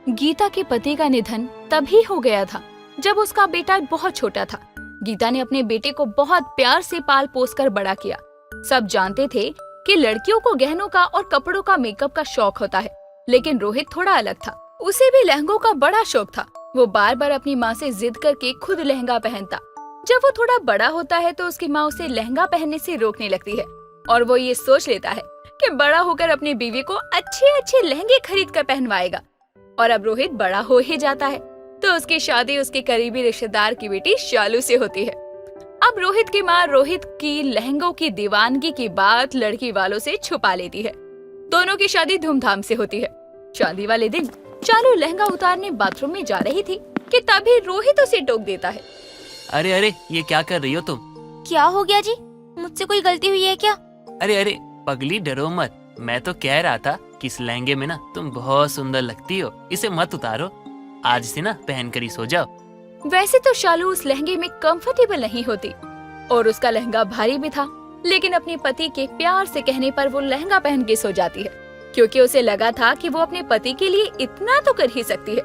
गीता के पति का निधन तभी हो गया था जब उसका बेटा बहुत छोटा था। गीता ने अपने बेटे को बहुत प्यार से पाल पोस कर बड़ा किया। सब जानते थे कि लड़कियों को गहनों का और कपड़ों का मेकअप का शौक होता है, लेकिन रोहित थोड़ा अलग था। उसे भी लहंगों का बड़ा शौक था। वो बार बार अपनी माँ से जिद करके खुद लहंगा पहनता। जब वो थोड़ा बड़ा होता है तो उसकी माँ उसे लहंगा पहनने से रोकने लगती है और वो ये सोच लेता है कि बड़ा होकर अपनी बीवी को अच्छे अच्छे लहंगे खरीद कर पहनवाएगा। और अब रोहित बड़ा हो ही जाता है तो उसकी शादी उसके करीबी रिश्तेदार की बेटी शालू से होती है। अब रोहित की माँ रोहित की लहंगों की दीवानगी की बात लड़की वालों से छुपा लेती है। दोनों की शादी धूमधाम से होती है। शादी वाले दिन शालू लहंगा उतारने बाथरूम में जा रही थी कि तभी रोहित उसे टोक देता है। अरे अरे, ये क्या कर रही हो तुम? क्या हो गया जी? मुझसे कोई गलती हुई है क्या? अरे अरे पगली, डरो मत। मैं तो कह रहा था कि इस लहंगे में ना तुम बहुत सुंदर लगती हो, इसे मत उतारो। आज से ना पहन कर ही सो जाओ। वैसे तो शालू उस लहंगे में कंफर्टेबल नहीं होती और उसका लहंगा भारी भी था, लेकिन अपने पति के प्यार से कहने पर वो लहंगा पहन के सो जाती है, क्योंकि उसे लगा था कि वो अपने पति के लिए इतना तो कर ही सकती है।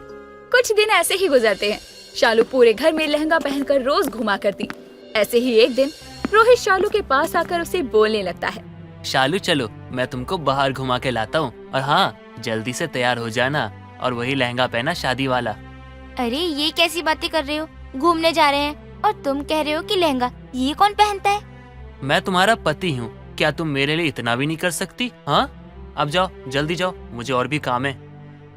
कुछ दिन ऐसे ही गुजरते हैं। शालू पूरे घर में लहंगा पहनकर रोज घुमा करती। ऐसे ही एक दिन रोहित शालू के पास आकर उसे बोलने लगता है। शालू चलो, मैं तुमको बाहर घुमा के लाता हूँ, और हाँ, जल्दी से तैयार हो जाना और वही लहंगा पहना शादी वाला। अरे ये कैसी बातें कर रहे हो? घूमने जा रहे हैं और तुम कह रहे हो कि लहंगा? ये कौन पहनता है? मैं तुम्हारा पति हूँ, क्या तुम मेरे लिए इतना भी नहीं कर सकती? हाँ, अब जाओ, जल्दी जाओ, मुझे और भी काम है।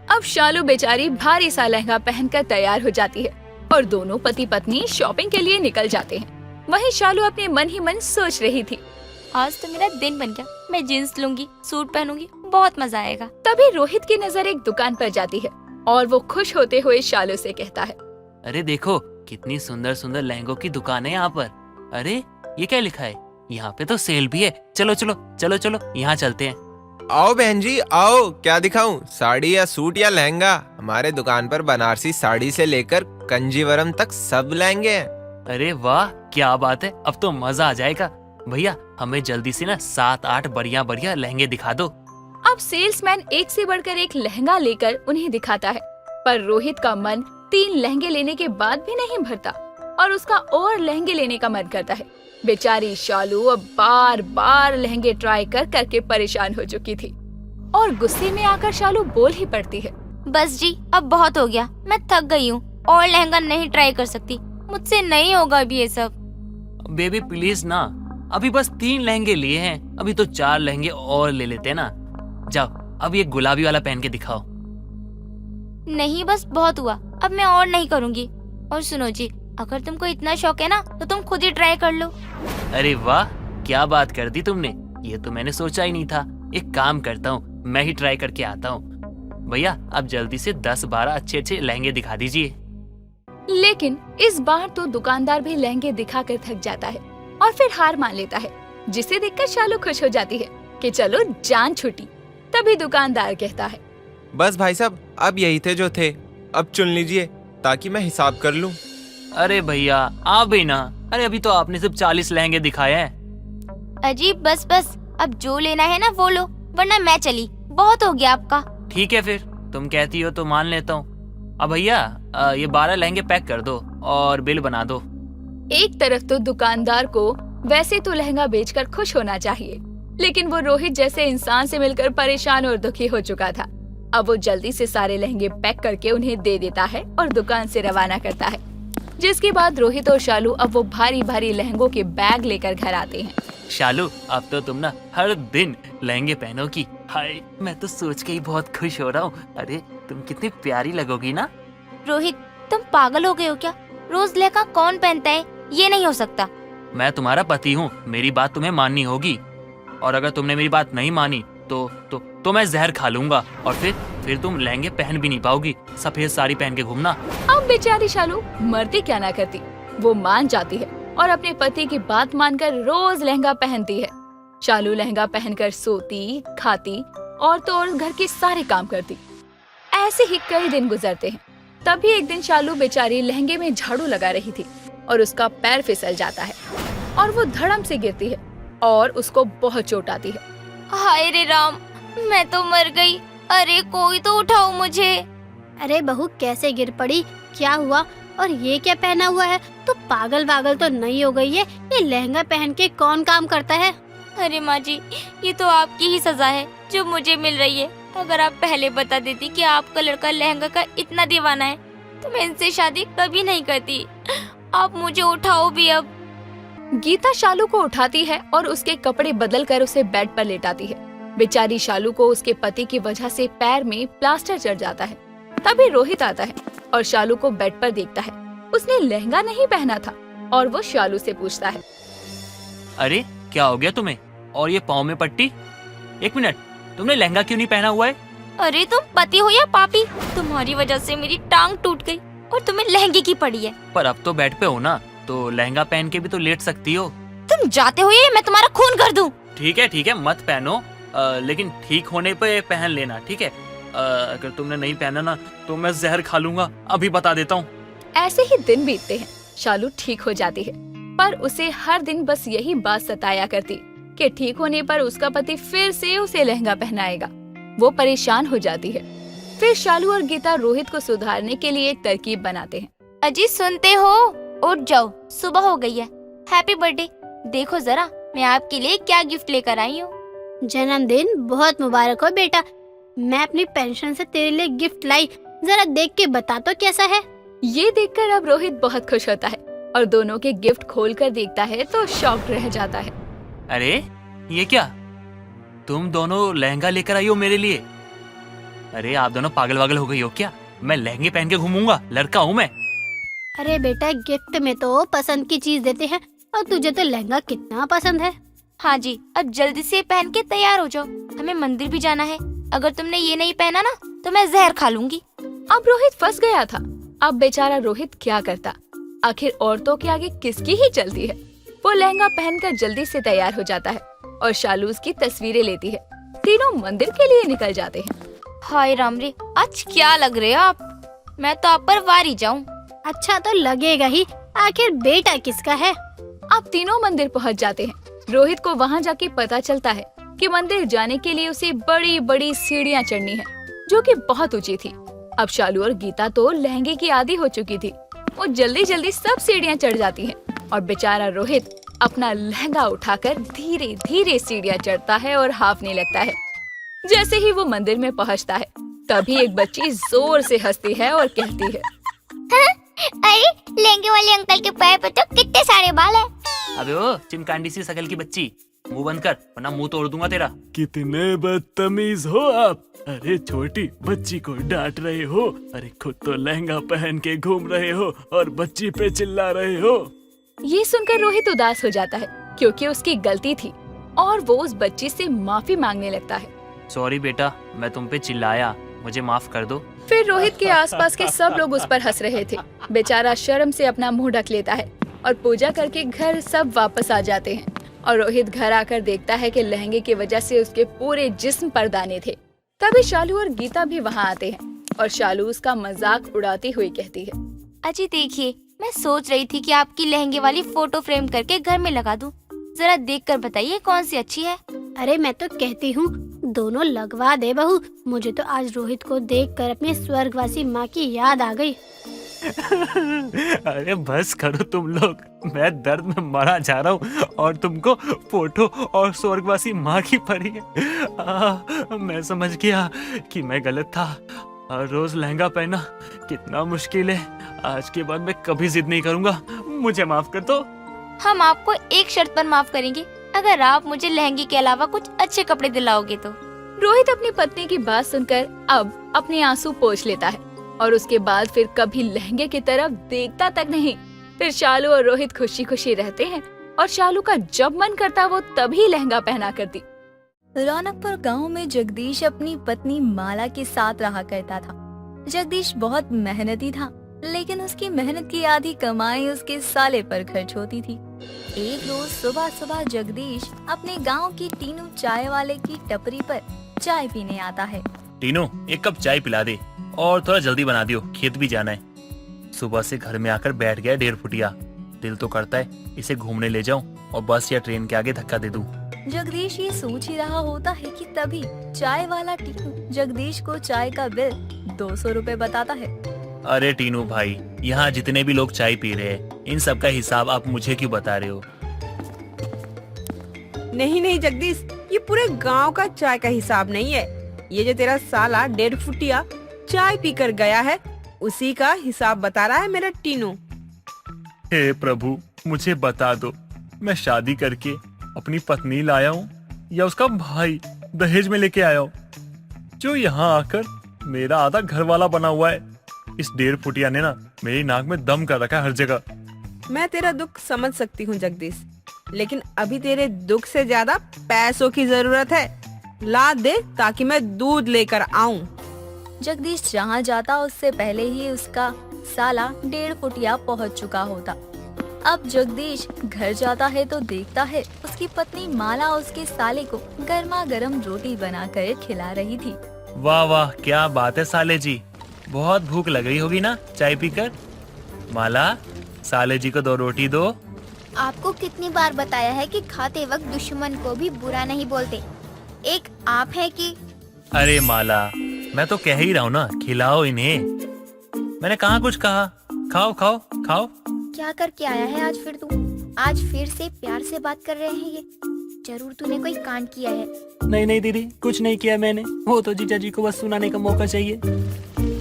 अब शालू बेचारी भारी सा लहंगा पहनकर तैयार हो जाती है और दोनों पति पत्नी शॉपिंग के लिए निकल जाते हैं। वहीं शालू अपने मन ही मन सोच रही थी, आज तो मेरा दिन बन गया। मैं जींस लूंगी, सूट पहनूंगी, बहुत मजा आएगा। तभी रोहित की नजर एक दुकान पर जाती है और वो खुश होते हुए शालू से कहता है। अरे देखो, कितनी सुंदर सुंदर लहंगों की दुकान है यहाँ पर। अरे ये क्या लिखा है? यहाँ पे तो सेल भी है। चलो चलो चलो चलो, यहाँ चलते हैं। आओ बहन जी आओ, क्या दिखाऊं? साड़ी या सूट या लहंगा? हमारे दुकान पर बनारसी साड़ी से लेकर कंजीवरम तक सब लहंगे हैं। अरे वाह, क्या बात है, अब तो मजा आ जाएगा। भैया हमें जल्दी से ना 7-8 बढ़िया बढ़िया लहंगे दिखा दो। अब सेल्समैन एक से बढ़कर एक लहंगा लेकर उन्हें दिखाता है, पर रोहित का मन 3 लहंगे लेने के बाद भी नहीं भरता और उसका और लहंगे लेने का मन करता है। बेचारी शालू अब बार बार लहंगे ट्राई कर करके परेशान हो चुकी थी और गुस्से में आकर शालू बोल ही पड़ती है। बस जी, अब बहुत हो गया। मैं थक गई हूँ और लहंगा नहीं ट्राई कर सकती। मुझसे नहीं होगा अभी ये सब। बेबी प्लीज ना, अभी बस 3 लहंगे लिए हैं, अभी तो 4 लहंगे और ले लेते हैं ना। जाओ, अब ये गुलाबी वाला पहन के दिखाओ। नहीं, बस बहुत हुआ, अब मैं और नहीं करूँगी। और सुनो जी, अगर तुमको इतना शौक है ना तो तुम खुद ही ट्राई कर लो। अरे वाह, क्या बात कर दी तुमने, ये तो मैंने सोचा ही नहीं था। एक काम करता हूँ, मैं ही ट्राई करके आता हूँ। भैया अब जल्दी से 10-12 अच्छे अच्छे लहंगे दिखा दीजिए। लेकिन इस बार तो दुकानदार भी लहंगे दिखाकर थक जाता है और फिर हार मान लेता है, जिसे देखकर शालू खुश हो जाती है कि चलो जान छूटी। तभी दुकानदार कहता है, बस भाई साहब, अब यही थे जो थे, अब चुन लीजिए ताकि मैं हिसाब कर लूं। अरे भैया आप भी ना, अरे अभी तो आपने सिर्फ 40 लहंगे दिखाए हैं। अजीब, बस बस, अब जो लेना है ना वो लो, वरना मैं चली। बहुत हो गया आपका। ठीक है, फिर तुम कहती हो तो मान लेता हूँ। अब भैया ये 12 लहंगे पैक कर दो और बिल बना दो। एक तरफ तो दुकानदार को वैसे तो लहंगा बेचकर खुश होना चाहिए, लेकिन वो रोहित जैसे इंसान से मिलकर परेशान और दुखी हो चुका था। अब वो जल्दी से सारे लहंगे पैक करके उन्हें दे देता है और दुकान से रवाना करता है, जिसके बाद रोहित और शालू अब वो भारी भारी लहंगों के बैग लेकर घर आते हैं। शालू अब तो तुम ना हर दिन लहंगे पहनोगी। हाय, मैं तो सोच के ही बहुत खुश हो रहा हूँ। अरे तुम कितनी प्यारी लगोगी ना। रोहित, तुम पागल हो गए हो क्या? रोज लहंगा कौन पहनता है? ये नहीं हो सकता। मैं तुम्हारा पति हूँ, मेरी बात तुम्हें माननी होगी, और अगर तुमने मेरी बात नहीं मानी तो मैं जहर खा लूंगा और फिर तुम लहंगे पहन भी नहीं पाओगी। सफेद साड़ी पहन के घूमना। अब बेचारी शालू मरती क्या ना करती, वो मान जाती है और अपने पति की बात मानकर रोज लहंगा पहनती है। शालू लहंगा पहनकर सोती, खाती और तो और घर के सारे काम करती। ऐसे ही कई दिन गुजरते हैं। तभी एक दिन शालू बेचारी लहंगे में झाड़ू लगा रही थी और उसका पैर फिसल जाता है और वो धड़म से गिरती है और उसको बहुत चोट आती है। हाय रे राम, मैं तो मर गई। अरे कोई तो उठाओ मुझे। अरे बहू कैसे गिर पड़ी, क्या हुआ? और ये क्या पहना हुआ है? तू पागल वागल तो नहीं हो गई है? ये लहंगा पहन के कौन काम करता है? अरे माँ जी, ये तो आपकी ही सजा है जो मुझे मिल रही है। अगर आप पहले बता देती कि आपका लड़का लहंगा का इतना दीवाना है तो मैं इनसे शादी कभी नहीं करती। आप मुझे उठाओ भी अब। गीता शालू को उठाती है और उसके कपड़े बदल कर उसे बेड पर लेटाती है। बेचारी शालू को उसके पति की वजह से पैर में प्लास्टर चढ़ जाता है। तभी रोहित आता है और शालू को बेड पर देखता है। उसने लहंगा नहीं पहना था और वो शालू से पूछता है, अरे क्या हो गया तुम्हें? और ये पाँव में पट्टी? एक मिनट, तुमने लहंगा क्यों नहीं पहना हुआ है? अरे तुम पति हो या पापी? तुम्हारी वजह से मेरी टांग टूट गई और तुम्हें लहंगे की पड़ी है। पर अब तो बेड पे हो ना, तो लहंगा पहन के भी तो लेट सकती हो। तुम जाते हो या मैं तुम्हारा खून कर दूं? ठीक है, मत पहनो, लेकिन ठीक होने पे पहन लेना, ठीक है? अगर तुमने नहीं पहना ना तो मैं जहर खा लूंगा, अभी बता देता हूँ। ऐसे ही दिन बीतते हैं। शालू ठीक हो जाती है, पर उसे हर दिन बस यही बात सताया करती कि ठीक होने पर उसका पति फिर से उसे लहंगा पहनाएगा। वो परेशान हो जाती है। फिर शालू और गीता रोहित को सुधारने के लिए एक तरकीब बनाते हैं। अजी सुनते हो? उठ जाओ, सुबह हो गई है। Happy birthday. देखो जरा मैं आपके लिए क्या गिफ्ट लेकर आई हूँ। जन्मदिन बहुत मुबारक हो बेटा। मैं अपनी पेंशन से तेरे लिए गिफ्ट लाई, जरा देख के बता तो कैसा है? ये देखकर अब रोहित बहुत खुश होता है और दोनों के गिफ्ट खोलकर देखता है तो शॉक्ड रह जाता है। अरे ये क्या, तुम दोनों लहंगा लेकर आई हो मेरे लिए? अरे आप दोनों पागल वागल हो गई हो क्या? मैं लहंगे पहन के घूमूंगा, लड़का हूँ मैं। अरे बेटा गिफ्ट में तो पसंद की चीज देते हैं और तुझे तो लहंगा कितना पसंद है। हाँ जी, अब जल्दी से पहन के तैयार हो जाओ, हमें मंदिर भी जाना है। अगर तुमने ये नहीं पहना ना तो मैं जहर खा लूंगी। अब रोहित फंस गया था। अब बेचारा रोहित क्या करता? आखिर औरतों के आगे किसकी ही चलती है। वो लहंगा पहनकर जल्दी से तैयार हो जाता है और शालू उसकी तस्वीरें लेती है। तीनों मंदिर के लिए निकल जाते हैं। हाय राम रे, आज क्या लग रहे हो आप? मैं तो आप पर वारी जाऊं। अच्छा तो लगेगा ही, आखिर बेटा किसका है? अब तीनों मंदिर पहुंच जाते हैं। रोहित को वहां जाके पता चलता है कि मंदिर जाने के लिए उसे बड़ी बड़ी सीढ़ियां चढ़नी है, जो कि बहुत ऊंची थी। अब शालू और गीता तो लहंगे की आदी हो चुकी थी। वो जल्दी जल्दी सब सीढ़ियां चढ़ जाती हैं और बेचारा रोहित अपना लहंगा उठाकर धीरे धीरे सीढ़ियां चढ़ता है और हाफने लगता है। जैसे ही वो मंदिर में पहुंचता है, तभी एक बच्ची जोर से हंसती है और कहती है, अरे लहंगे वाले अंकल के पैर पर तो कितने सारे बाल हैं। अबे ओ चिमकांडी सी शकल की बच्ची, मुंह बंद कर वरना मुंह तोड़ दूंगा तेरा। कितने बदतमीज हो आप। अरे छोटी बच्ची को डांट रहे हो, अरे खुद तो लहंगा पहन के घूम रहे हो और बच्ची पे चिल्ला रहे हो। ये सुनकर रोहित उदास हो जाता है क्योंकि उसकी गलती थी और वो उस बच्ची से माफी मांगने लगता है। सॉरी बेटा, मैं तुम पे चिल्लाया, मुझे माफ कर दो। फिर रोहित के आसपास के सब लोग उस पर हंस रहे थे। बेचारा शर्म से अपना मुंह ढक लेता है और पूजा करके घर सब वापस आ जाते हैं। और रोहित घर आकर देखता है कि लहंगे की वजह से उसके पूरे जिस्म पर दाने थे। तभी शालू और गीता भी वहाँ आते हैं और शालू उसका मजाक उड़ाती हुई कहती है, अजी देखिए, मैं सोच रही थी कि आपकी लहंगे वाली फोटो फ्रेम करके घर में लगा दूं। जरा देखकर बताइए कौन सी अच्छी है। अरे मैं तो कहती हूँ दोनों लगवा दे बहू। मुझे तो आज रोहित को देखकर अपनी स्वर्गवासी माँ की याद आ गई। अरे बस करो तुम लोग, मैं दर्द में मरा जा रहा हूँ और तुमको फोटो और स्वर्गवासी माँ की पड़ी है। मैं समझ गया कि मैं गलत था। रोज लहंगा पहनना कितना मुश्किल है। आज के बाद मैं कभी जिद नहीं करूँगा, मुझे माफ कर दो। हम आपको एक शर्त पर माफ करेंगे, अगर आप मुझे लहंगे के अलावा कुछ अच्छे कपड़े दिलाओगे तो। रोहित अपनी पत्नी की बात सुनकर अब अपने आंसू पोंछ लेता है और उसके बाद फिर कभी लहंगे की तरफ देखता तक नहीं। फिर शालू और रोहित खुशी खुशी रहते हैं और शालू का जब मन करता वो तभी लहंगा पहना करती। रौनकपुर गांव में जगदीश अपनी पत्नी माला के साथ रहा करता था। जगदीश बहुत मेहनती था, लेकिन उसकी मेहनत की आधी कमाई उसके साले पर खर्च होती थी। एक रोज सुबह सुबह जगदीश अपने गांव की टीनू चाय वाले की टपरी पर चाय पीने आता है। टीनू, एक कप चाय पिला दे और थोड़ा जल्दी बना दियो, खेत भी जाना है। सुबह से घर में आकर बैठ गया 1.5 फुटिया। दिल तो करता है इसे घूमने ले जाऊं और बस या ट्रेन के आगे धक्का दे दूं। जगदीश ये सोच ही रहा होता है कि तभी चाय वाला टीनू जगदीश को चाय का बिल 200 रुपए बताता है। अरे टीनू भाई, यहाँ जितने भी लोग चाय पी रहे हैं इन सब का हिसाब आप मुझे क्यों बता रहे हो? नहीं नहीं जगदीश, ये पूरे गांव का चाय का हिसाब नहीं है। ये जो तेरा साला 1.5 फुटिया चाय पीकर गया है उसी का हिसाब बता रहा है मेरा टीनू। हे प्रभु, मुझे बता दो, मैं शादी करके अपनी पत्नी लाया हूँ या उसका भाई दहेज में लेके आया हूँ जो यहाँ आकर मेरा आधा घर वाला बना हुआ है? इस 1.5 फुटिया ने ना मेरी नाक में दम कर रखा है हर जगह। मैं तेरा दुख समझ सकती हूँ जगदीश, लेकिन अभी तेरे दुख से ज्यादा पैसों की जरूरत है। ला दे ताकि मैं दूध लेकर आऊं। जगदीश जहाँ जाता उससे पहले ही उसका साला 1.5 फुटिया पहुँच चुका होता। अब जगदीश घर जाता है तो देखता है उसकी पत्नी माला उसके साले को गर्मा गर्म रोटी बनाकर खिला रही थी। वाह वाह, क्या बात है साले जी, बहुत भूख लग रही होगी ना चाय पीकर। माला, साले जी को 2 रोटी दो। आपको कितनी बार बताया है कि खाते वक्त दुश्मन को भी बुरा नहीं बोलते। एक आप है कि अरे माला, मैं तो कह ही रहा हूँ ना, खिलाओ इन्हें। मैंने कहाँ कुछ कहा? खाओ खाओ खाओ। क्या करके आया है आज फिर तू? आज फिर से प्यार से बात कर रहे हैं ये? जरूर तूने कोई कांड किया है। नहीं नहीं दीदी, कुछ नहीं किया मैंने। वो तो जीजा जी को बस सुनाने का मौका चाहिए।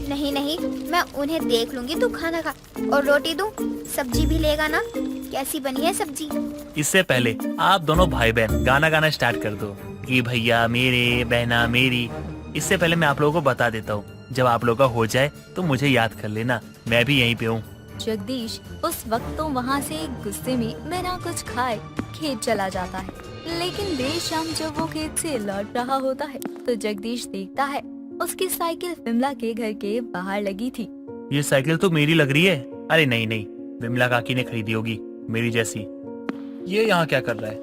नहीं नहीं, मैं उन्हें देख लूंगी, तू खाना खा। और रोटी दूं? सब्जी भी लेगा ना? कैसी बनी है सब्जी? इससे पहले आप दोनों भाई बहन गाना गाना स्टार्ट कर दो कि भैया मेरे, बहना मेरी। इससे पहले मैं आप लोगों को बता देता हूँ, जब आप लोगों का हो जाए तो मुझे याद कर लेना, मैं भी यहीं पे हूँ। जगदीश उस वक्त तो वहाँ से गुस्से में बिना कुछ खाए खेत चला जाता है। लेकिन देर शाम जब वो खेत से लौट रहा होता है तो जगदीश देखता है उसकी साइकिल विमला के घर के बाहर लगी थी। ये साइकिल तो मेरी लग रही है। अरे नहीं नहीं, विमला काकी ने खरीदी होगी मेरी जैसी। ये यहाँ क्या कर रहा है?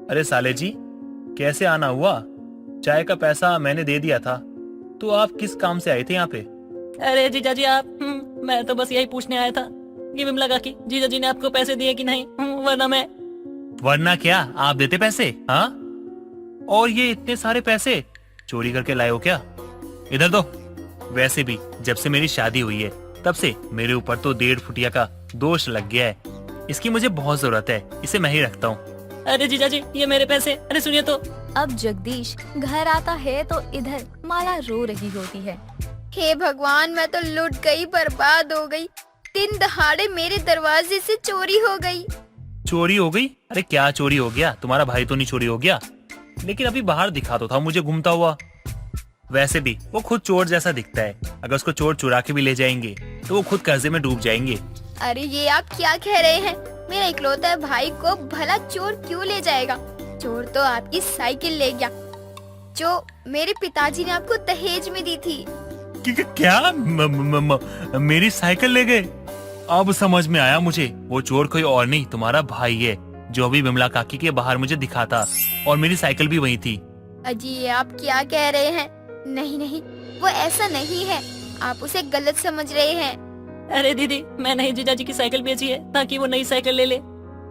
अरे साले जी, कैसे आना हुआ? चाय का पैसा मैंने दे दिया था, तो आप किस काम से आए थे यहाँ पे? अरे जीजा जी आप, मैं तो बस यही पूछने आया था कि विमला काकी, जीजा जी ने आपको पैसे दिए कि नहीं? वरना क्या आप देते पैसे? हाँ, और ये इतने सारे पैसे चोरी करके लाए हो क्या? इधर दो। वैसे भी जब से मेरी शादी हुई है तब से मेरे ऊपर तो 1.5 फुटिया का दोष लग गया है। इसकी मुझे बहुत जरूरत है, इसे मैं ही रखता हूँ। अरे जीजा जी, ये मेरे पैसे। अरे सुनिए तो। अब जगदीश घर आता है तो इधर माला रो रही होती है। हे भगवान, मैं तो लुट गई, बर्बाद हो गई। दिन दहाड़े मेरे दरवाजे से चोरी हो गई। चोरी हो गई? अरे क्या चोरी हो गया? तुम्हारा भाई तो नहीं चोरी हो गया? लेकिन अभी बाहर दिखा तो था मुझे घूमता हुआ। वैसे भी वो खुद चोर जैसा दिखता है, अगर उसको चोर चुरा के भी ले जाएंगे तो वो खुद कर्जे में डूब जाएंगे। अरे ये आप क्या कह रहे हैं? मेरा इकलौता भाई को भला चोर क्यों ले जाएगा? चोर तो आपकी साइकिल ले गया जो मेरे पिताजी ने आपको दहेज में दी थी। क्या? मेरी साइकिल ले गए? अब समझ में आया मुझे, वो चोर कोई और नहीं तुम्हारा भाई है, जो अभी विमला काकी के बाहर मुझे दिखा था, और मेरी साइकिल भी वही थी। अजी ये आप क्या कह रहे हैं? नहीं नहीं, वो ऐसा नहीं है, आप उसे गलत समझ रहे हैं। अरे दीदी, मैं नहीं जीजा जी की साइकिल बेची है ताकि वो नई साइकिल ले ले।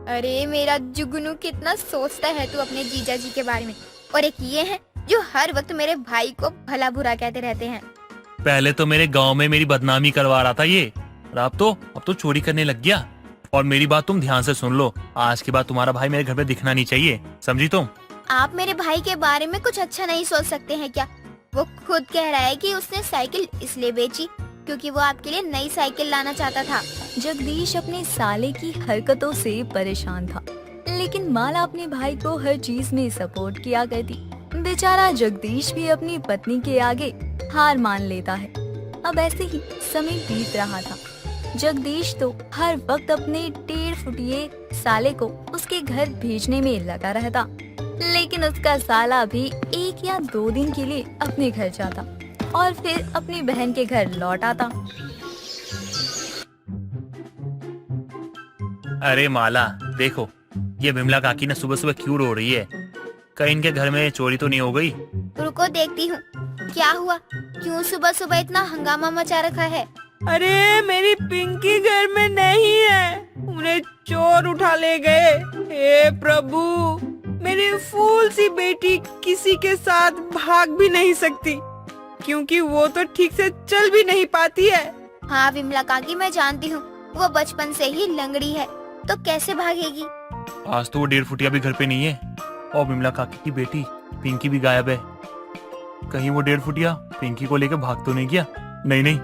अरे मेरा जुगनू, कितना सोचता है तू अपने जीजा जी के बारे में। और एक ये है जो हर वक्त मेरे भाई को भला बुरा कहते रहते हैं। पहले तो मेरे गांव में मेरी बदनामी करवा रहा था ये, और अब तो चोरी करने लग गया। और मेरी बात तुम ध्यान से सुन लो, आज के बाद तुम्हारा भाई मेरे घर में दिखना नहीं चाहिए, समझी तुम? आप मेरे भाई के बारे में कुछ अच्छा नहीं सोच सकते हैं क्या? वो खुद कह रहा है कि उसने साइकिल इसलिए बेची क्योंकि वो आपके लिए नई साइकिल लाना चाहता था। जगदीश अपने साले की हरकतों से परेशान था, लेकिन माला अपने भाई को हर चीज में सपोर्ट किया करती। बेचारा जगदीश भी अपनी पत्नी के आगे हार मान लेता है। अब ऐसे ही समय बीत रहा था। जगदीश तो हर वक्त अपने 1.5 फुटिये साले को उसके घर भेजने में लगा रहता, लेकिन उसका साला भी 1 या 2 दिन के लिए अपने घर जाता और फिर अपनी बहन के घर लौट आता। अरे माला देखो, ये विमला काकी ने सुबह सुबह क्यों रो रही है? कहीं इनके घर में चोरी तो नहीं हो गई? रुको देखती हूँ क्या हुआ, क्यों सुबह सुबह इतना हंगामा मचा रखा है। अरे मेरी पिंकी घर में नहीं है, उन्हें चोर उठा ले गए। हे प्रभु, मेरी फूल सी बेटी किसी के साथ भाग भी नहीं सकती। क्योंकि वो तो ठीक से चल भी नहीं पाती है। हाँ विमला काकी, मैं जानती हूँ वो बचपन से ही लंगड़ी है, तो कैसे भागेगी। आज तो वो 1.5 फुटिया भी घर पे नहीं है और बिमला काकी की बेटी पिंकी भी गायब है। कहीं वो 1.5 फुटिया पिंकी को लेकर भाग तो नहीं गया? नहीं,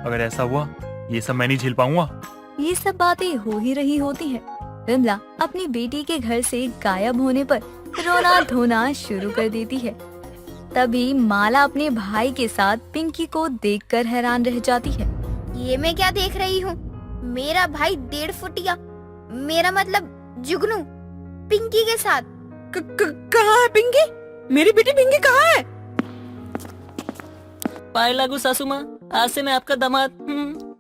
अगर ऐसा हुआ ये सब मैं नहीं झेल पाऊंगा। ये सब बातें हो ही रही होती है। विमला अपनी बेटी के घर से गायब होने पर रोना धोना शुरू कर देती है। तभी माला अपने भाई के साथ पिंकी को देखकर हैरान रह जाती है। ये मैं क्या देख रही हूँ? मेरा भाई 1.5 फुटिया, मेरा मतलब जुगनू, पिंकी के साथ। कहाँ है पिंकी? मेरी बेटी पिंकी कहाँ है? पाए लागू सासू माँ, आज से मैं आपका दामाद।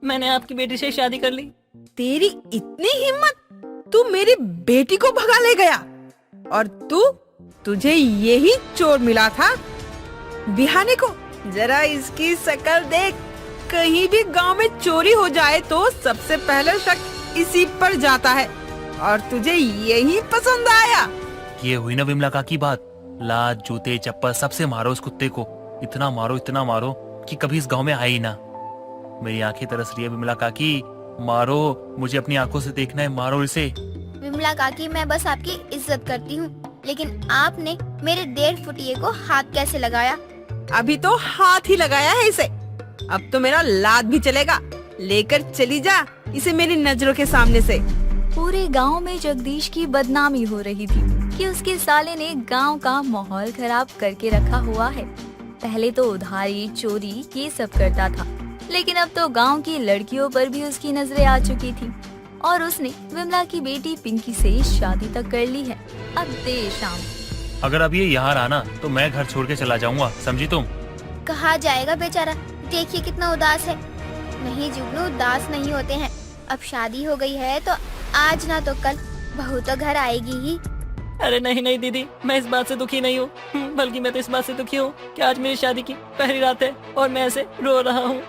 मैंने आपकी बेटी से शादी कर ली। तेरी इतनी हिम्मत, तू मेरी बेटी को भगा ले गया। और तुझे यही चोर मिला था बिहाने को। जरा इसकी शक्ल देख, कहीं भी गांव में चोरी हो जाए तो सबसे पहले शक इसी पर जाता है, और तुझे यही पसंद आया। ये हुई ना विमला काकी बात। लात जूते चप्पल सबसे मारो उस कुत्ते को, इतना मारो कि कभी इस गांव में आए ही ना। मेरी आंखें तरस रही है विमला काकी, मारो, मुझे अपनी आंखों से देखना है, मारो इसे। विमला काकी, मैं बस आपकी इज्जत करती हूँ, लेकिन आपने मेरे 1.5 फुटिये को हाथ कैसे लगाया? अभी तो हाथ ही लगाया है इसे, अब तो मेरा लात भी चलेगा। लेकर चली जा इसे मेरी नजरों के सामने से। पूरे गांव में जगदीश की बदनामी हो रही थी कि उसके साले ने गांव का माहौल खराब करके रखा हुआ है। पहले तो उधारी चोरी ये सब करता था, लेकिन अब तो गांव की लड़कियों पर भी उसकी नजरें आ चुकी थी और उसने विमला की बेटी पिंकी से शादी तक कर ली है। अब देर शाम। अगर अब ये यहाँ रहा ना तो मैं घर छोड़ के चला जाऊंगा, समझी तुम? कहाँ जाएगा बेचारा, देखिए कितना उदास है। नहीं जुगनू, उदास नहीं होते हैं। अब शादी हो गई है तो आज ना तो कल बहू तो घर आएगी ही। अरे नहीं दीदी, मैं इस बात से दुखी नहीं हूँ, बल्कि मैं तो इस बात से दुखी हूँ कि आज मेरी शादी की पहली रात है और मैं ऐसे रो रहा हूँ।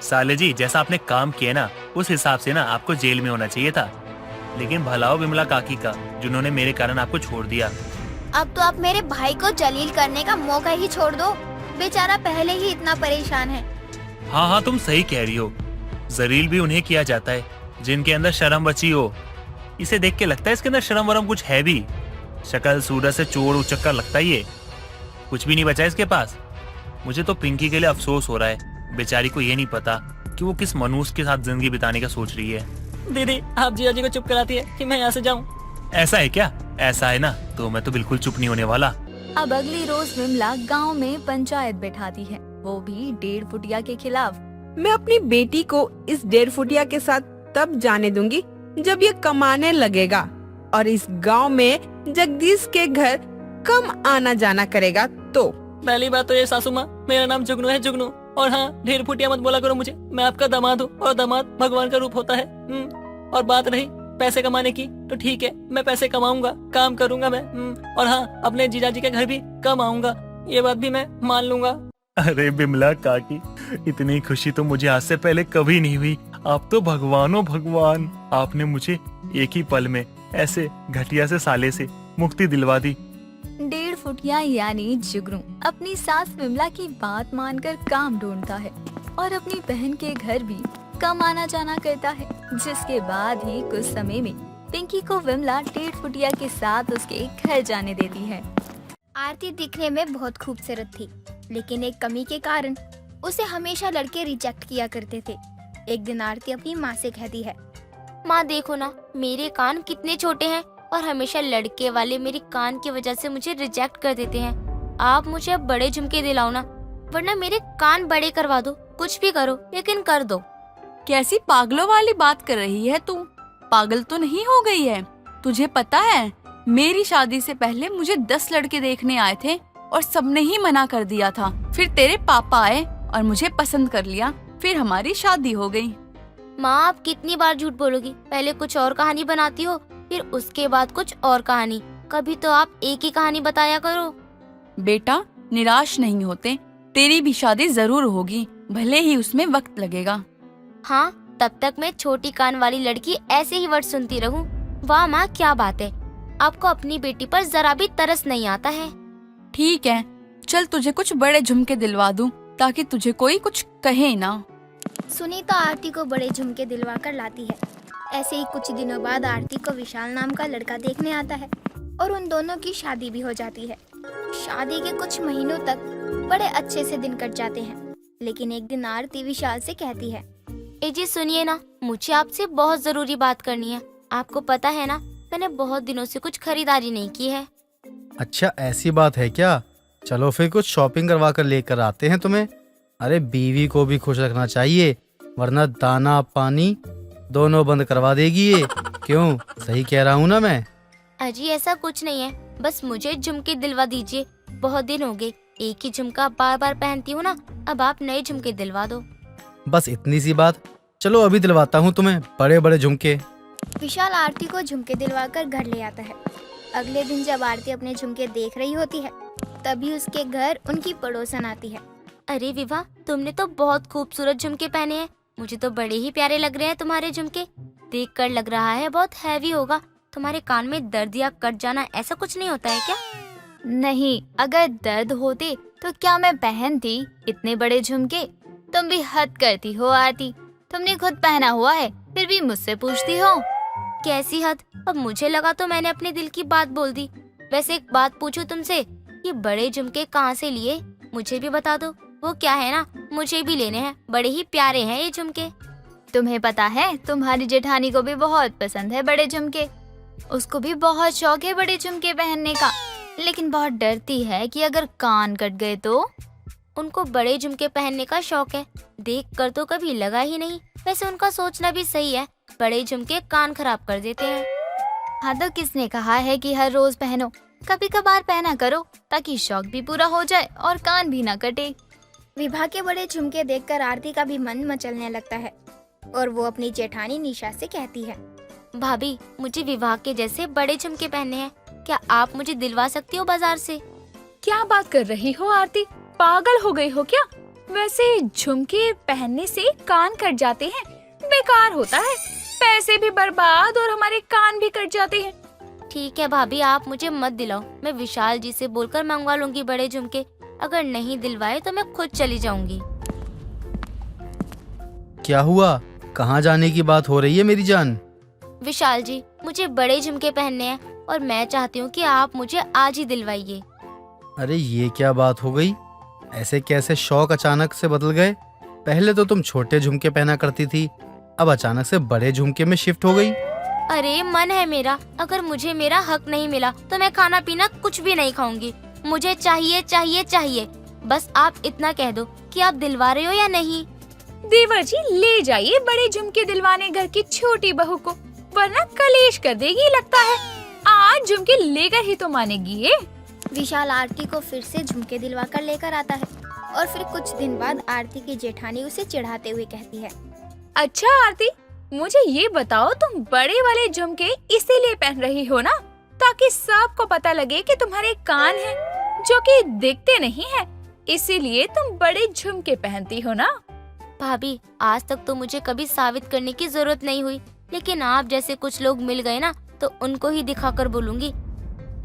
साले जी, जैसा आपने काम किया ना उस हिसाब से ना आपको जेल में होना चाहिए था। लेकिन भला हो विमला काकी का, जिन्होंने मेरे कारण आपको छोड़ दिया। अब तो आप मेरे भाई को जलील करने का मौका ही छोड़ दो, बेचारा पहले ही इतना परेशान है। हाँ, तुम सही कह रही हो। जलील भी उन्हें किया जाता है जिनके अंदर शर्म बची हो। इसे देख के लगता है इसके अंदर शर्म वरम कुछ है भी। शक्ल सूरत से चोर उचक्कर लगता ही है, कुछ भी नहीं बचा इसके पास। मुझे तो पिंकी के लिए अफसोस हो रहा है। बेचारी को ये नहीं पता कि वो किस मनुष्य के साथ जिंदगी बिताने का सोच रही है। दीदी, आप जीजा जी को चुप कराती है कि मैं यहाँ से जाऊँ। ऐसा है क्या? ऐसा है ना तो मैं तो बिल्कुल चुप नहीं होने वाला। अब अगली रोज विमला गांव में पंचायत बैठाती है, वो भी 1.5 फुटिया के खिलाफ। मैं अपनी बेटी को इस 1.5 फुटिया के साथ तब जाने दूंगी जब ये कमाने लगेगा और इस गांव में जगदीश के घर कम आना जाना करेगा। तो पहली बात तो ये सासू माँ, मेरा नाम जुगनू है, जुगनू। और हाँ, 1.5 फुटिया मत बोला करो मुझे, मैं आपका दामाद हूँ और दामाद भगवान का रूप होता है। और बात रही पैसे कमाने की, तो ठीक है, मैं पैसे कमाऊंगा, काम करूंगा मैं। और हाँ, अपने जीजाजी के घर भी कम आऊंगा, ये बात भी मैं मान लूंगा। अरे बिमला काकी, इतनी खुशी तो मुझे आज से पहले कभी नहीं हुई। आप तो भगवानो भगवान, आपने मुझे एक ही पल में ऐसे घटिया से साले से मुक्ति दिलवा दी। 1.5 फुटिया यानी जुगनू अपनी सास विमला की बात मानकर काम ढूंढता है और अपनी बहन के घर भी कम आना जाना करता है, जिसके बाद ही कुछ समय में पिंकी को विमला 1.5 फुटिया के साथ उसके घर जाने देती है। आरती दिखने में बहुत खूबसूरत थी, लेकिन एक कमी के कारण उसे हमेशा लड़के रिजेक्ट किया करते थे। एक दिन आरती अपनी माँ से कहती है, माँ देखो ना, मेरे कान कितने छोटे हैं और हमेशा लड़के वाले मेरे कान की वजह से मुझे रिजेक्ट कर देते हैं। आप मुझे अब बड़े झुमके दिलाओ ना, वरना मेरे कान बड़े करवा दो। कुछ भी करो, लेकिन कर दो। कैसी पागलों वाली बात कर रही है तू? पागल तो नहीं हो गई है? तुझे पता है मेरी शादी से पहले मुझे 10 लड़के देखने आए थे और सबने ही मना कर दिया था। फिर तेरे पापा आए और मुझे पसंद कर लिया, फिर हमारी शादी हो गई। माँ, आप कितनी बार झूठ बोलोगी? पहले कुछ और कहानी बनाती हो, फिर उसके बाद कुछ और कहानी। कभी तो आप एक ही कहानी बताया करो। बेटा, निराश नहीं होते, तेरी भी शादी जरूर होगी, भले ही उसमें वक्त लगेगा। हाँ, तब तक मैं छोटी कान वाली लड़की ऐसे ही वर्ड सुनती रहूं। वाह माँ, क्या बात है, आपको अपनी बेटी पर जरा भी तरस नहीं आता है। ठीक है, चल तुझे कुछ बड़े झुमके दिलवा दूं, ताकि तुझे कोई कुछ कहे ना। सुनीता आरती को बड़े झुमके दिलवा कर लाती है। ऐसे ही कुछ दिनों बाद आरती को विशाल नाम का लड़का देखने आता है और उन दोनों की शादी भी हो जाती है। शादी के कुछ महीनों तक बड़े अच्छे से दिन कट जाते हैं, लेकिन एक दिन आरती विशाल से कहती है, ए जी सुनिए ना, मुझे आपसे बहुत जरूरी बात करनी है। आपको पता है ना, मैंने बहुत दिनों से कुछ खरीदारी नहीं की है। अच्छा ऐसी बात है क्या? चलो फिर कुछ शॉपिंग करवा कर लेकर आते हैं तुम्हें। अरे बीवी को भी खुश रखना चाहिए, वरना दाना पानी दोनों बंद करवा देगी ये। क्यों, सही कह रहा हूँ ना मैं? अजी ऐसा कुछ नहीं है, बस मुझे झुमके दिलवा दीजिए। बहुत दिन हो गए, एक ही झुमका बार बार पहनती हूँ ना, अब आप नए झुमके दिलवा दो। बस इतनी सी बात? चलो अभी दिलवाता हूँ तुम्हें बड़े बड़े झुमके। विशाल आरती को झुमके दिलवाकर घर ले आता है। अगले दिन जब आरती अपने झुमके देख रही होती है, तभी उसके घर उनकी पड़ोसन आती है। अरे विवाह, तुमने तो बहुत खूबसूरत झुमके पहने हैं। मुझे तो बड़े ही प्यारे लग रहे हैं तुम्हारे झुमके। देखकर लग रहा है बहुत हैवी होगा। तुम्हारे कान में दर्द या कट जाना ऐसा कुछ नहीं होता है क्या? नहीं, अगर दर्द होते तो क्या मैं पहनती इतने बड़े झुमके? तुम भी हद करती हो आरती। तुमने खुद पहना हुआ है, फिर भी मुझसे पूछती हो। कैसी हद? अब मुझे लगा तो मैंने अपने दिल की बात बोल दी। वैसे एक बात पूछूं तुमसे, ये बड़े झुमके कहाँ से लिए? मुझे भी बता दो। वो क्या है ना, मुझे भी लेने हैं। बड़े ही प्यारे हैं ये झुमके। तुम्हें पता है, तुम्हारी जेठानी को भी बहुत पसंद है बड़े झुमके। उसको भी बहुत शौक है बड़े झुमके पहनने का, लेकिन बहुत डरती है कि अगर कान कट गए तो। उनको बड़े झुमके पहनने का शौक है, देख कर तो कभी लगा ही नहीं। वैसे उनका सोचना भी सही है, बड़े झुमके कान खराब कर देते हैं। हाँ तो किसने कहा है कि हर रोज पहनो? कभी कभार पहना करो, ताकि शौक भी पूरा हो जाए और कान भी ना कटे। विभा के बड़े झुमके देखकर आरती का भी मन मचलने लगता है और वो अपनी जेठानी निशा से कहती है, भाभी मुझे विवाह के जैसे बड़े झुमके पहनने हैं, क्या आप मुझे दिलवा सकती हो बाजार से? क्या बात कर रही हो आरती, पागल हो गई हो क्या? वैसे झुमके पहनने से कान कट जाते हैं, बेकार होता है। पैसे भी बर्बाद और हमारे कान भी कट जाते हैं। ठीक है भाभी, आप मुझे मत दिलाओ। मैं विशाल जी से बोलकर मंगवा लूंगी बड़े झुमके। अगर नहीं दिलवाए तो मैं खुद चली जाऊंगी। क्या हुआ, कहाँ जाने की बात हो रही है मेरी जान? विशाल जी, मुझे बड़े झुमके पहनने हैं और मैं चाहती हूँ कि आप मुझे आज ही दिलवाइए। अरे ये क्या बात हो गई? ऐसे कैसे शौक अचानक से बदल गए? पहले तो तुम छोटे झुमके पहना करती थी, अब अचानक से बड़े झुमके में शिफ्ट हो गई। अरे मन है मेरा, अगर मुझे मेरा हक नहीं मिला तो मैं खाना पीना कुछ भी नहीं खाऊंगी। मुझे चाहिए चाहिए चाहिए। बस आप इतना कह दो कि आप दिलवा रहे हो या नहीं। देवर जी, ले जाइए बड़े झुमके दिलवाने घर की छोटी बहू को, वरना कलेश कर देगी लगता है। आज झुमके लेकर ही तो मानेगी ये। विशाल आरती को फिर से झुमके दिलवा कर लेकर आता है और फिर कुछ दिन बाद आरती की जेठानी उसे चिढ़ाते हुए कहती है, अच्छा आरती, मुझे ये बताओ, तुम बड़े वाले झुमके इसीलिए पहन रही हो ना, ताकि सबको पता लगे कि तुम्हारे कान हैं जो कि दिखते नहीं हैं, इसीलिए तुम बड़े झुमके पहनती हो ना? भाभी, आज तक तो मुझे कभी साबित करने की जरूरत नहीं हुई, लेकिन आप जैसे कुछ लोग मिल गए ना, तो उनको ही दिखाकर बोलूंगी।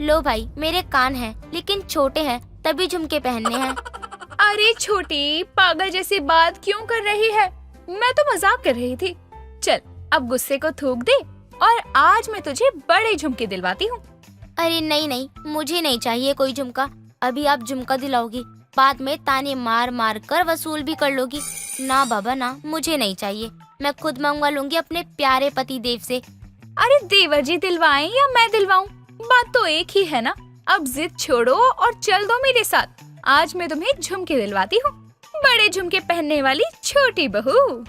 लो भाई, मेरे कान हैं लेकिन छोटे हैं, तभी झुमके पहनने हैं। अरे छोटी, पागल जैसी बात क्यों कर रही है? मैं तो मजाक कर रही थी। चल अब गुस्से को थूक दे और आज मैं तुझे बड़े झुमके दिलवाती हूँ। अरे नहीं नहीं, मुझे नहीं चाहिए कोई झुमका। अभी आप झुमका दिलाओगी, बाद में ताने मार मार कर वसूल भी कर लोगी। ना बाबा ना, मुझे नहीं चाहिए। मैं खुद मंगवा लूंगी अपने प्यारे पति देव से। अरे देवर जी दिलवाएं या मैं दिलवाऊं, बात तो एक ही है ना। अब जिद छोड़ो और चल दो मेरे साथ। आज मैं तुम्हें झुमके दिलवाती हूँ, बड़े झुमके पहनने वाली छोटी बहू।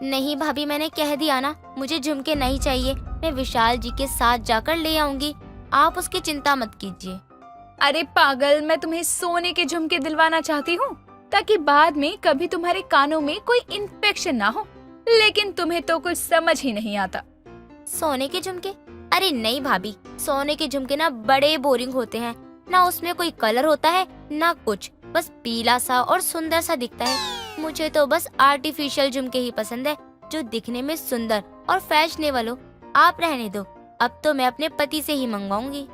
नहीं भाभी, मैंने कह दिया ना, मुझे झुमके नहीं चाहिए। मैं विशाल जी के साथ जाकर ले आऊंगी, आप उसकी चिंता मत कीजिए। अरे पागल, मैं तुम्हें सोने के झुमके दिलवाना चाहती हूँ, ताकि बाद में कभी तुम्हारे कानों में कोई इन्फेक्शन ना हो। लेकिन तुम्हें तो कुछ समझ ही नहीं आता। सोने के झुमके? अरे नहीं भाभी, सोने के झुमके ना बड़े बोरिंग होते हैं। ना उसमें कोई कलर होता है ना कुछ, बस पीला सा और सुंदर सा दिखता है। मुझे तो बस आर्टिफिशियल झुमके ही पसंद है, जो दिखने में सुंदर और फैशनेबल हो। आप रहने दो, अब तो मैं अपने पति से ही मंगवाऊंगी।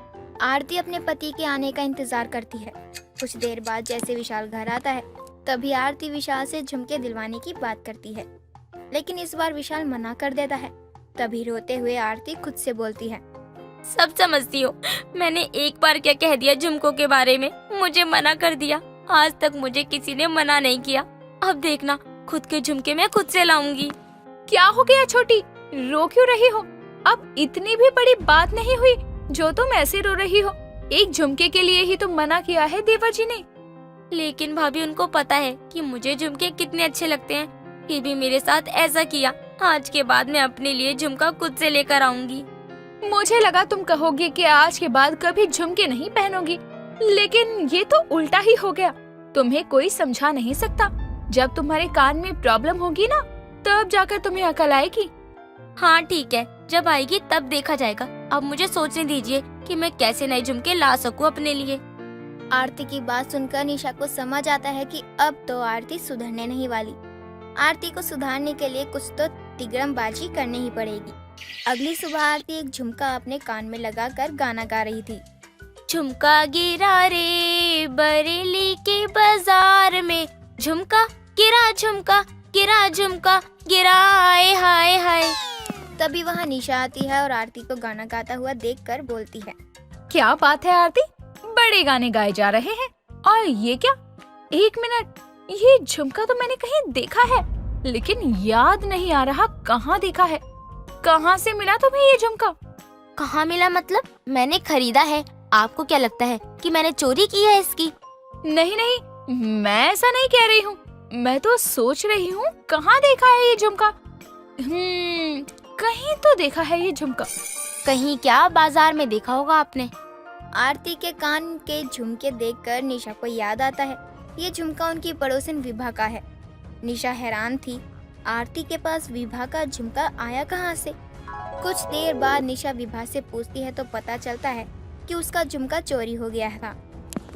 आरती अपने पति के आने का इंतजार करती है। कुछ देर बाद जैसे विशाल घर आता है, तभी आरती विशाल से झुमके दिलवाने की बात करती है, लेकिन इस बार विशाल मना कर देता है। तभी रोते हुए आरती खुद से बोलती है, सब समझती हो, मैंने एक बार क्या कह दिया झुमकों के बारे में, मुझे मना कर दिया। आज तक मुझे किसी ने मना नहीं किया। अब देखना, खुद के झुमके मैं खुद से लाऊंगी। क्या हो गया छोटी, रो क्यों रही हो? अब इतनी भी बड़ी बात नहीं हुई जो तुम ऐसे रो रही हो। एक झुमके के लिए ही तो मना किया है देवर जी ने। लेकिन भाभी, उनको पता है कि मुझे झुमके कितने अच्छे लगते हैं, फिर भी मेरे साथ ऐसा किया। आज के बाद मैं अपने लिए झुमका खुद से लेकर आऊंगी। मुझे लगा तुम कहोगी कि आज के बाद कभी झुमके नहीं पहनोगी, लेकिन ये तो उल्टा ही हो गया। तुम्हें कोई समझा नहीं सकता। जब तुम्हारे कान में प्रॉब्लम होगी ना, तब जाकर तुम्हें अकल आएगी। हाँ ठीक है, जब आएगी तब देखा जाएगा। अब मुझे सोचने दीजिए कि मैं कैसे नए झुमके ला सकूं अपने लिए। आरती की बात सुनकर निशा को समझ आता है कि अब तो आरती सुधरने नहीं वाली। आरती को सुधारने के लिए कुछ तो तिगड़मबाजी करनी ही पड़ेगी। अगली सुबह आरती एक झुमका अपने कान में लगाकर गाना गा रही थी। झुमका गिरा रे बरेली के बाजार में, झुमका गिरा झुमका गिरा झुमका गिरा, हाय हाय हाय। तभी वहाँ निशा आती है और आरती को गाना गाता हुआ देखकर बोलती है, क्या बात है आरती, बड़े गाने गाए जा रहे हैं। और ये क्या, एक मिनट, ये झुमका तो मैंने कहीं देखा है, लेकिन याद नहीं आ रहा कहाँ देखा है। कहाँ से मिला तुम्हें ये झुमका? कहाँ मिला मतलब? मैंने खरीदा है। आपको क्या लगता है कि मैंने चोरी की है इसकी? नहीं नहीं, मैं ऐसा नहीं कह रही हूँ। मैं तो सोच रही हूँ कहाँ देखा है ये झुमका। कहीं तो देखा है ये झुमका। कहीं क्या, बाजार में देखा होगा आपने। आरती के कान के झुमके देखकर निशा को याद आता है, ये झुमका उनकी पड़ोसन विभा का है। निशा हैरान थी, आरती के पास विभा का झुमका आया कहाँ से? कुछ देर बाद निशा विभा से पूछती है तो पता चलता है कि उसका झुमका चोरी हो गया था।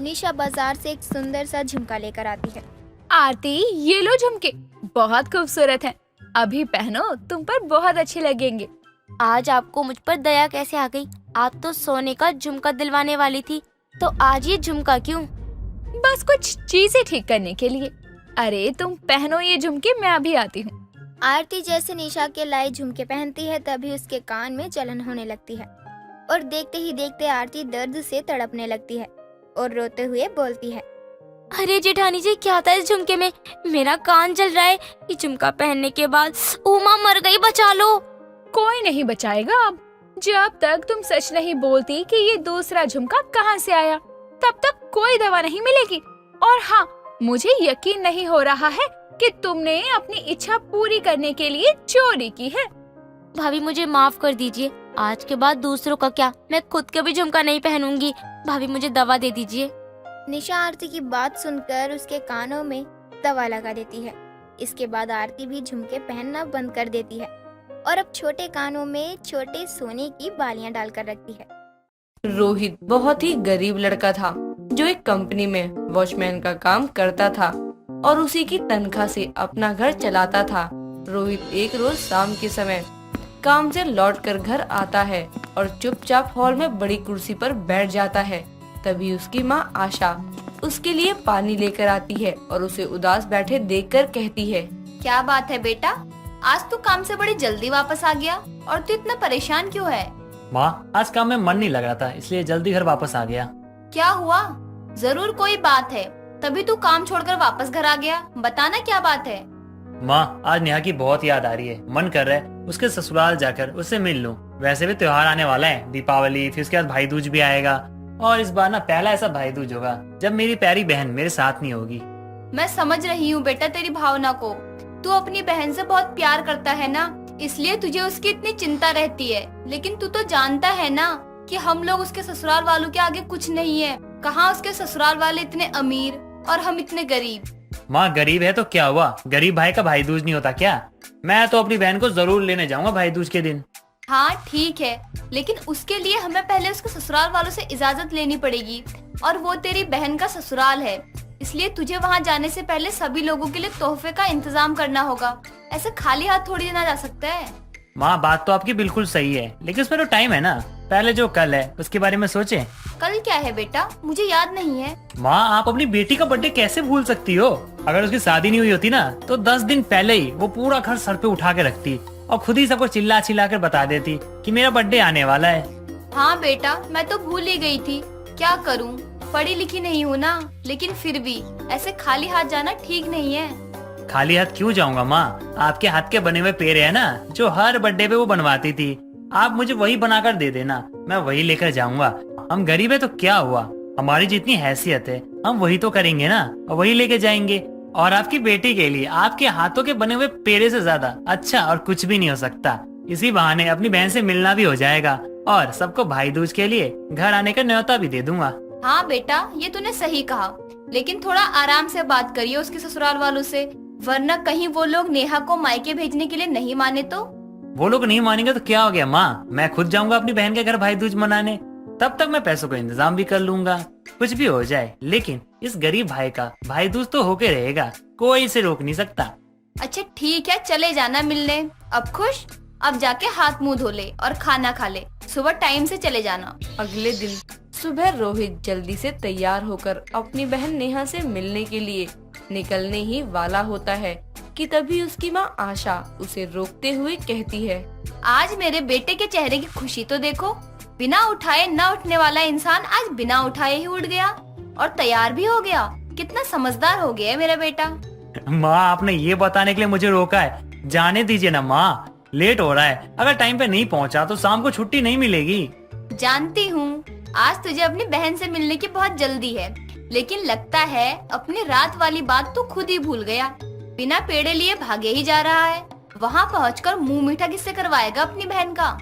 निशा बाजार से एक सुंदर सा झुमका लेकर आती है। आरती, ये लो झुमके, बहुत खूबसूरत हैं। अभी पहनो, तुम पर बहुत अच्छे लगेंगे। आज आपको मुझ पर दया कैसे आ गई? आप तो सोने का झुमका दिलवाने वाली थी, तो आज ये झुमका क्यों? बस कुछ चीजें ठीक करने के लिए। अरे तुम पहनो ये झुमके, मैं अभी आती हूँ। आरती जैसे निशा के लाए झुमके पहनती है, तभी उसके कान में जलन होने लगती है और देखते ही देखते आरती दर्द से तड़पने लगती है और रोते हुए बोलती है, अरे जेठानी जी, क्या था इस झुमके में? मेरा कान जल रहा है। ये झुमका पहनने के बाद उमा मर गई, बचा लो। कोई नहीं बचाएगा अब। जब तक तुम सच नहीं बोलती कि ये दूसरा झुमका कहाँ से आया, तब तक कोई दवा नहीं मिलेगी। और हाँ, मुझे यकीन नहीं हो रहा है कि तुमने अपनी इच्छा पूरी करने के लिए चोरी की है। भाभी, मुझे माफ कर दीजिए। आज के बाद दूसरों का क्या, मैं खुद का भी झुमका नहीं पहनूंगी। भाभी, मुझे दवा दे दीजिए। निशा आरती की बात सुनकर उसके कानों में दवा लगा देती है। इसके बाद आरती भी झुमके पहनना बंद कर देती है और अब छोटे कानों में छोटे सोने की बालियां डालकर रखती है। रोहित बहुत ही गरीब लड़का था जो एक कंपनी में वॉचमैन का काम करता था और उसी की तनख्वाह से अपना घर चलाता था। रोहित एक रोज शाम के समय काम से लौटकर घर आता है और चुपचाप हॉल में बड़ी कुर्सी पर बैठ जाता है। तभी उसकी माँ आशा उसके लिए पानी लेकर आती है और उसे उदास बैठे देखकर कहती है, क्या बात है बेटा, आज तू काम से बड़ी जल्दी वापस आ गया और तू इतना परेशान क्यों है? माँ, आज काम में मन नहीं लग रहा था, इसलिए जल्दी घर वापस आ गया। क्या हुआ? जरूर कोई बात है, तभी तू काम छोड़कर वापस घर आ गया। बताना क्या बात है? माँ, आज नेहा की बहुत याद आ रही है। मन कर रहा है उसके ससुराल जाकर उससे मिल लूं। वैसे भी त्योहार आने वाला है, दीपावली, फिर उसके बाद भाई दूज भी आएगा और इस बार ना पहला ऐसा भाई दूज होगा जब मेरी प्यारी बहन मेरे साथ नहीं होगी। मैं समझ रही हूँ बेटा तेरी भावना को। तू अपनी बहन से बहुत प्यार करता है ना, इसलिए तुझे उसकी इतनी चिंता रहती है। लेकिन तू तो जानता है ना कि हम लोग उसके ससुराल वालों के आगे कुछ नहीं है। कहाँ उसके ससुराल वाले इतने अमीर और हम इतने गरीब। माँ, गरीब है तो क्या हुआ, गरीब भाई का भाई दूज नहीं होता क्या? मैं तो अपनी बहन को जरूर लेने जाऊंगा भाई दूज के दिन। हाँ ठीक है, लेकिन उसके लिए हमें पहले उसके ससुराल वालों से इजाजत लेनी पड़ेगी और वो तेरी बहन का ससुराल है, इसलिए तुझे वहाँ जाने से पहले सभी लोगों के लिए तोहफे का इंतजाम करना होगा। ऐसे खाली हाथ थोड़ी ना जा सकता है। माँ, बात तो आपकी बिल्कुल सही है, लेकिन उसमें तो टाइम है ना। पहले जो कल है उसके बारे में सोचें। कल क्या है बेटा, मुझे याद नहीं है। माँ, आप अपनी बेटी का बर्थडे कैसे भूल सकती हो? अगर उसकी शादी नहीं हुई होती ना तो 10 दिन पहले ही वो पूरा घर सर पे उठा के रखती और खुद ही सबको चिल्ला चिल्ला कर बता देती कि मेरा बर्थडे आने वाला है। हाँ बेटा, मैं तो भूल ही गई थी। क्या करूँ, पढ़ी लिखी नहीं हूँ ना, लेकिन फिर भी ऐसे खाली हाथ जाना ठीक नहीं है। खाली हाथ क्यों जाऊंगा माँ, आपके हाथ के बने हुए पेड़ है ना जो हर बर्थडे पे वो बनवाती थी, आप मुझे वही बनाकर दे देना, मैं वही लेकर जाऊंगा। हम गरीब है तो क्या हुआ, हमारी जितनी हैसियत है हम वही तो करेंगे ना, और वही लेके जाएंगे। और आपकी बेटी के लिए आपके हाथों के बने हुए पेड़े से ज्यादा अच्छा और कुछ भी नहीं हो सकता। इसी बहाने अपनी बहन से मिलना भी हो जाएगा और सबको भाई दूज के लिए घर आने का न्योता भी दे दूंगा। हाँ बेटा, ये तूने सही कहा, लेकिन थोड़ा आराम से बात करिए उसके ससुराल वालों से, वरना कहीं वो लोग नेहा को मायके भेजने के लिए नहीं माने तो। वो लोग नहीं मानेंगे तो क्या हो गया माँ, मैं खुद जाऊंगा अपनी बहन के घर भाई दूज मनाने, तब तक मैं पैसों का इंतजाम भी कर लूंगा। कुछ भी हो जाए लेकिन इस गरीब भाई का भाई दूज तो होके रहेगा, कोई इसे रोक नहीं सकता। अच्छा ठीक है, चले जाना मिलने। अब खुश? अब जाके हाथ मुंह धो ले और खाना खा ले, सुबह टाइम से चले जाना। अगले दिन सुबह रोहित जल्दी से तैयार होकर अपनी बहन नेहा से मिलने के लिए निकलने ही वाला होता है कि तभी उसकी माँ आशा उसे रोकते हुए कहती है, आज मेरे बेटे के चेहरे की खुशी तो देखो, बिना उठाए न उठने वाला इंसान आज बिना उठाए ही उठ गया और तैयार भी हो गया। कितना समझदार हो गया है मेरा बेटा। माँ आपने ये बताने के लिए मुझे रोका है, जाने दीजिए ना माँ, लेट हो रहा है, अगर टाइम पे नहीं पहुँचा तो शाम को छुट्टी नहीं मिलेगी। जानती हूँ आज तुझे अपनी बहन से मिलने की बहुत जल्दी है, लेकिन लगता है अपनी रात वाली बात तो खुद ही भूल गया, बिना पेड़े लिए भागे ही जा रहा है। वहाँ पहुँचकर मुंह मीठा किससे करवाएगा अपनी बहन का।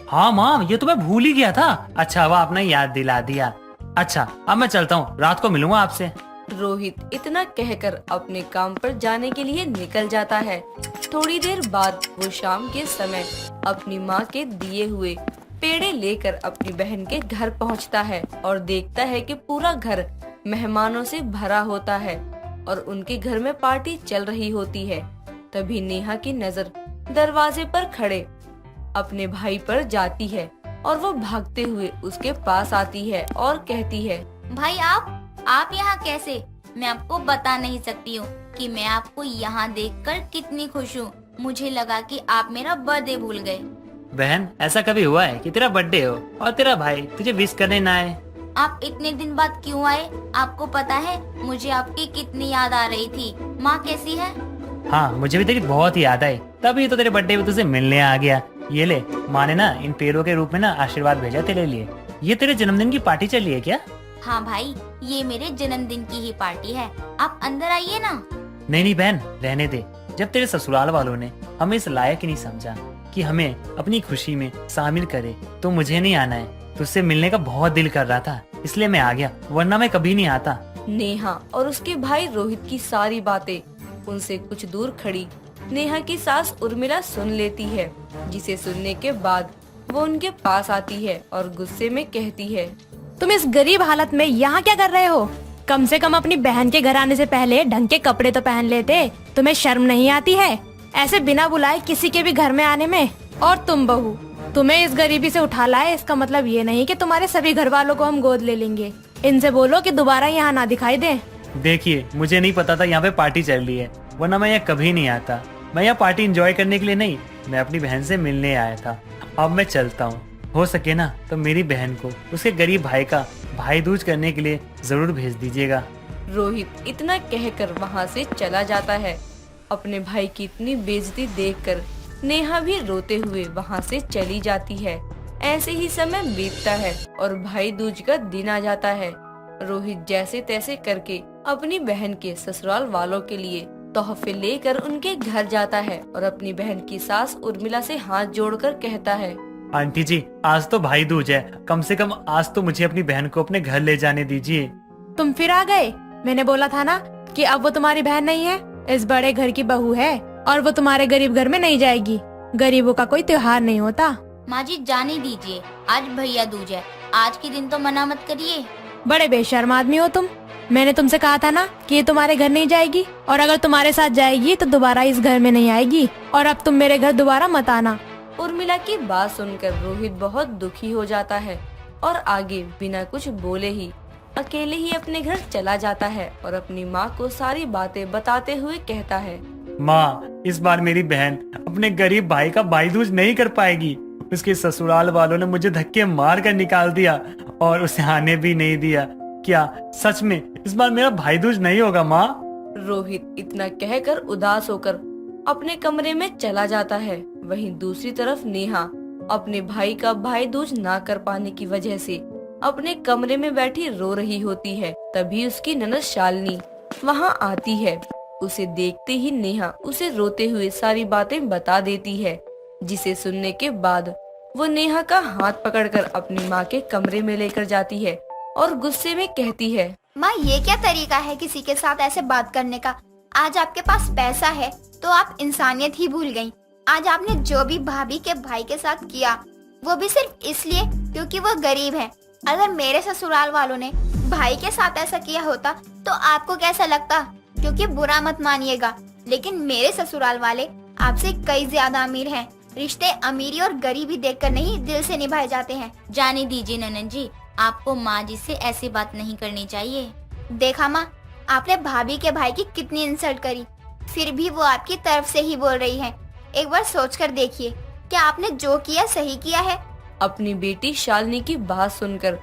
हाँ माँ, ये तो मैं भूल ही गया था। अच्छा हुआ आपने याद दिला दिया। अच्छा अब मैं चलता हूँ, रात को मिलूंगा आपसे। रोहित इतना कहकर अपने काम पर जाने के लिए निकल जाता है। थोड़ी देर बाद वो शाम के समय अपनी माँ के दिए हुए पेड़े लेकर अपनी बहन के घर पहुँचता है और देखता है कि पूरा घर मेहमानों से भरा होता है और उनके घर में पार्टी चल रही होती है। तभी नेहा की नजर दरवाजे पर खड़े अपने भाई पर जाती है और वो भागते हुए उसके पास आती है और कहती है, भाई आप यहाँ कैसे? मैं आपको बता नहीं सकती हूँ कि मैं आपको यहाँ देखकर कितनी खुश हूँ। मुझे लगा कि आप मेरा बर्थडे भूल गए। बहन ऐसा कभी हुआ है कि तेरा बर्थडे हो और तेरा भाई तुझे विश करने ना आए? आप इतने दिन बाद क्यों आए? आपको पता है मुझे आपकी कितनी याद आ रही थी। माँ कैसी है? हाँ मुझे भी तेरी बहुत याद आई, तभी तो तेरे बर्थडे पे तुझे मिलने आ गया। ये ले, माँ ने ना इन पेड़ों के रूप में ना आशीर्वाद भेजा तेरे लिए। ये तेरे जन्मदिन की पार्टी चली है क्या? हाँ भाई, ये मेरे जन्मदिन की ही पार्टी है, आप अंदर आइए ना। नहीं बहन, रहने दे। जब तेरे ससुराल वालों ने हमें इस लायक नहीं समझा कि हमें अपनी खुशी में शामिल करे तो मुझे नहीं आना है। तुझसे मिलने का बहुत दिल कर रहा था इसलिए मैं आ गया, वरना मैं कभी नहीं आता। नेहा और उसके भाई रोहित की सारी बातें उनसे कुछ दूर खड़ी नेहा की सास उर्मिला सुन लेती है, जिसे सुनने के बाद वो उनके पास आती है और गुस्से में कहती है, तुम इस गरीब हालत में यहाँ क्या कर रहे हो? कम से कम अपनी बहन के घर आने से पहले ढंग के कपड़े तो पहन लेते। तुम्हें शर्म नहीं आती है ऐसे बिना बुलाए किसी के भी घर में आने में? और तुम बहू, तुम्हें इस गरीबी से उठा लाए इसका मतलब ये नहीं कि तुम्हारे सभी घर वालों को हम गोद ले लेंगे। इनसे बोलो कि दोबारा यहाँ ना दिखाई दे। देखिए मुझे नहीं पता था यहाँ पे पार्टी चल रही है, वरना मैं यहाँ कभी नहीं आता। मैं यहाँ पार्टी एंजॉय करने के लिए नहीं, मैं अपनी बहन से मिलने आया था। अब मैं चलता हूँ, हो सके ना तो मेरी बहन को उसके गरीब भाई का भाई दूज करने के लिए जरूर भेज दीजिएगा। रोहित इतना कहकर वहाँ से चला जाता है। अपने भाई की इतनी बेइज्जती देखकर नेहा भी रोते हुए वहाँ से चली जाती है। ऐसे ही समय बीतता है और भाई दूज का दिन आ जाता है। रोहित जैसे तैसे करके अपनी बहन के ससुराल वालों के लिए तोहफे लेकर उनके घर जाता है और अपनी बहन की सास उर्मिला से हाथ जोड़कर कहता है, आंटी जी आज तो भाई दूज है, कम से कम आज तो मुझे अपनी बहन को अपने घर ले जाने दीजिए। तुम फिर आ गए? मैंने बोला था ना कि अब वो तुम्हारी बहन नहीं है, इस बड़े घर की बहू है और वो तुम्हारे गरीब घर में नहीं जाएगी। गरीबों का कोई त्योहार नहीं होता। माँ जी जाने दीजिए, आज भैया दूज है, आज के दिन तो मना मत करिए। बड़े बेशर्म आदमी हो तुम। मैंने तुमसे कहा था ना कि ये तुम्हारे घर नहीं जाएगी, और अगर तुम्हारे साथ जाएगी तो दोबारा इस घर में नहीं आएगी, और अब तुम मेरे घर दोबारा मत आना। उर्मिला की बात सुनकर रोहित बहुत दुखी हो जाता है और आगे बिना कुछ बोले ही अकेले ही अपने घर चला जाता है और अपनी माँ को सारी बातें बताते हुए कहता है, माँ, इस बार मेरी बहन अपने गरीब भाई का भाई दूज नहीं कर पाएगी। उसके ससुराल वालों ने मुझे धक्के मार कर निकाल दिया और उसे आने भी नहीं दिया। क्या सच में इस बार मेरा भाई दूज नहीं होगा माँ? रोहित इतना कहकर उदास होकर अपने कमरे में चला जाता है। वहीं दूसरी तरफ नेहा अपने भाई का भाई दूज ना कर पाने की वजह से अपने कमरे में बैठी रो रही होती है। तभी उसकी ननद शालिनी वहाँ आती है। उसे देखते ही नेहा उसे रोते हुए सारी बातें बता देती है, जिसे सुनने के बाद वो नेहा का हाथ पकड़कर अपनी माँ के कमरे में लेकर जाती है और गुस्से में कहती है, माँ, ये क्या तरीका है किसी के साथ ऐसे बात करने का? आज आपके पास पैसा है तो आप इंसानियत ही भूल गयी। आज आपने जो भी भाभी के भाई के साथ किया वो भी सिर्फ इसलिए क्योंकि वो गरीब है। अगर मेरे ससुराल वालों ने भाई के साथ ऐसा किया होता तो आपको कैसा लगता? क्योंकि बुरा मत मानिएगा, लेकिन मेरे ससुराल वाले आपसे कई ज्यादा अमीर हैं। रिश्ते अमीरी और गरीबी देखकर नहीं, दिल से निभाए जाते हैं। जाने दीजिए ननद जी, आपको माँ जी से ऐसी बात नहीं करनी चाहिए। देखा माँ, आपने भाभी के भाई की कितनी इंसल्ट करी, फिर भी वो आपकी तरफ से ही बोल रही है। एक बार सोचकर देखिए, क्या आपने जो किया सही किया है? अपनी बेटी शालिनी की बात सुनकर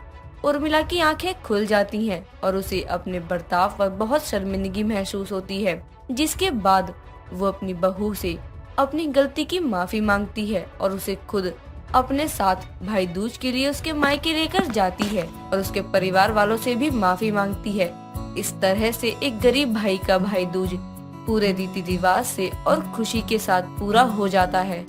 उर्मिला की आंखें खुल जाती हैं और उसे अपने बर्ताव पर बहुत शर्मिंदगी महसूस होती है, जिसके बाद वो अपनी बहू से अपनी गलती की माफी मांगती है और उसे खुद अपने साथ भाई दूज के लिए उसके मायके लेकर जाती है और उसके परिवार वालों से भी माफी मांगती है। इस तरह से एक गरीब भाई का भाई दूज पूरे रीति रिवाज से और खुशी के साथ पूरा हो जाता है।